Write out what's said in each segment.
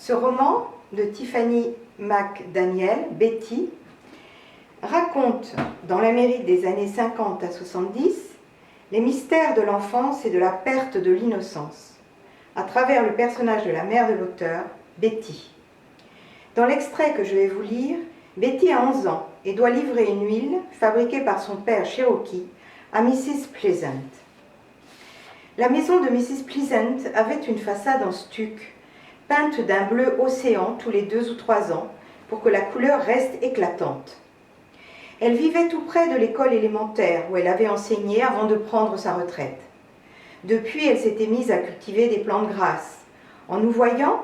Ce roman de Tiffany McDaniel, Betty, raconte, dans l'Amérique des années 50 à 70, les mystères de l'enfance et de la perte de l'innocence, à travers le personnage de la mère de l'auteur, Betty. Dans l'extrait que je vais vous lire, Betty a 11 ans et doit livrer une huile fabriquée par son père Cherokee à Mrs. Pleasant. La maison de Mrs. Pleasant avait une façade en stuc, peinte d'un bleu océan tous les 2 ou 3 ans, pour que la couleur reste éclatante. Elle vivait tout près de l'école élémentaire où elle avait enseigné avant de prendre sa retraite. Depuis, elle s'était mise à cultiver des plantes grasses. En nous voyant,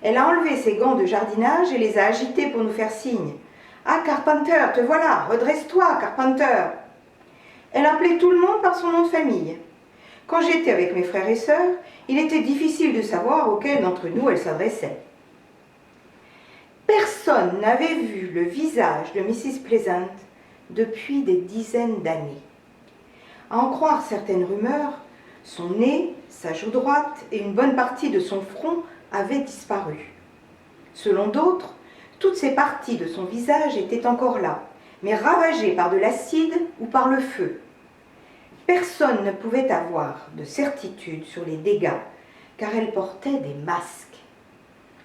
elle a enlevé ses gants de jardinage et les a agités pour nous faire signe. « Ah, Carpenter, te voilà, redresse-toi, Carpenter !» Elle appelait tout le monde par son nom de famille. Quand j'étais avec mes frères et sœurs, il était difficile de savoir auquel d'entre nous elle s'adressait. Personne n'avait vu le visage de Mrs. Pleasant depuis des dizaines d'années. À en croire certaines rumeurs, son nez, sa joue droite et une bonne partie de son front avaient disparu. Selon d'autres, toutes ces parties de son visage étaient encore là, mais ravagées par de l'acide ou par le feu. Personne ne pouvait avoir de certitude sur les dégâts, car elle portait des masques.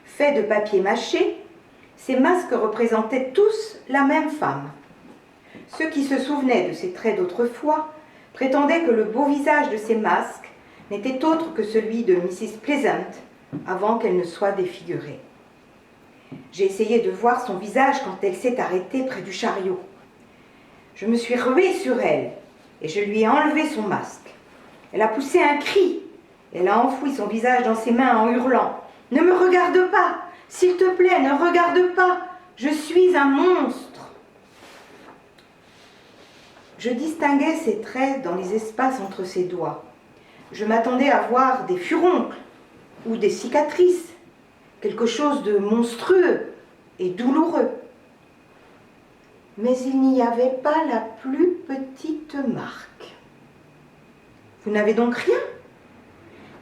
Faits de papier mâché, ces masques représentaient tous la même femme. Ceux qui se souvenaient de ces traits d'autrefois prétendaient que le beau visage de ces masques n'était autre que celui de Mrs. Pleasant avant qu'elle ne soit défigurée. J'ai essayé de voir son visage quand elle s'est arrêtée près du chariot. Je me suis ruée sur elle et je lui ai enlevé son masque. Elle a poussé un cri. Elle a enfoui son visage dans ses mains en hurlant. « Ne me regarde pas! S'il te plaît, ne regarde pas! Je suis un monstre !» Je distinguais ses traits dans les espaces entre ses doigts. Je m'attendais à voir des furoncles ou des cicatrices, quelque chose de monstrueux et douloureux. Mais il n'y avait pas la plus petite marque. « Vous n'avez donc rien ?»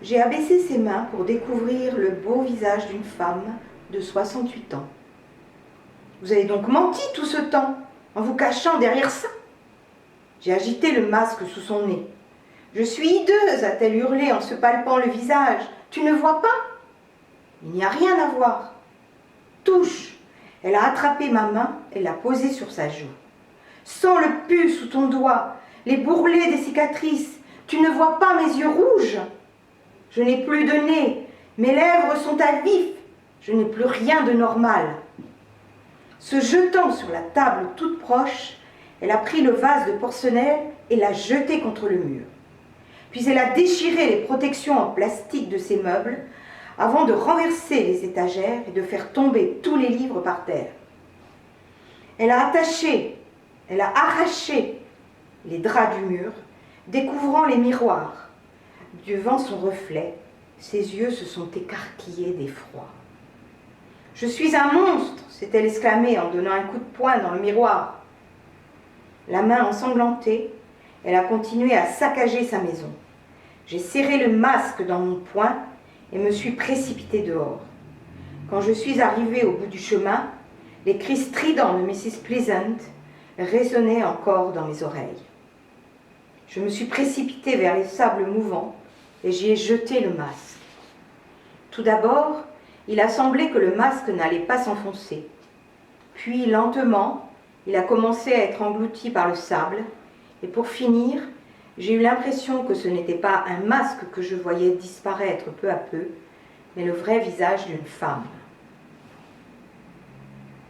J'ai abaissé ses mains pour découvrir le beau visage d'une femme de 68 ans. « Vous avez donc menti tout ce temps, en vous cachant derrière ça ?» J'ai agité le masque sous son nez. « Je suis hideuse !» a-t-elle hurlé en se palpant le visage. « Tu ne vois pas ?» Il n'y a rien à voir. « Touche !» Elle a attrapé ma main et l'a posée sur sa joue. « Sens le pus sous ton doigt, les bourrelets des cicatrices. Tu ne vois pas mes yeux rouges? Je n'ai plus de nez, mes lèvres sont à vif, je n'ai plus rien de normal. » Se jetant sur la table toute proche, elle a pris le vase de porcelaine et l'a jeté contre le mur. Puis elle a déchiré les protections en plastique de ses meubles avant de renverser les étagères et de faire tomber tous les livres par terre. Elle a attaché, elle a arraché les draps du mur, découvrant les miroirs. Devant son reflet, ses yeux se sont écarquillés d'effroi. « Je suis un monstre !» s'est-elle exclamée en donnant un coup de poing dans le miroir. La main ensanglantée, elle a continué à saccager sa maison. J'ai serré le masque dans mon poing et me suis précipitée dehors. Quand je suis arrivée au bout du chemin, les cris stridents de Mrs. Pleasant résonnaient encore dans mes oreilles. Je me suis précipitée vers les sables mouvants et j'y ai jeté le masque. Tout d'abord, il a semblé que le masque n'allait pas s'enfoncer. Puis, lentement, il a commencé à être englouti par le sable et pour finir, j'ai eu l'impression que ce n'était pas un masque que je voyais disparaître peu à peu, mais le vrai visage d'une femme.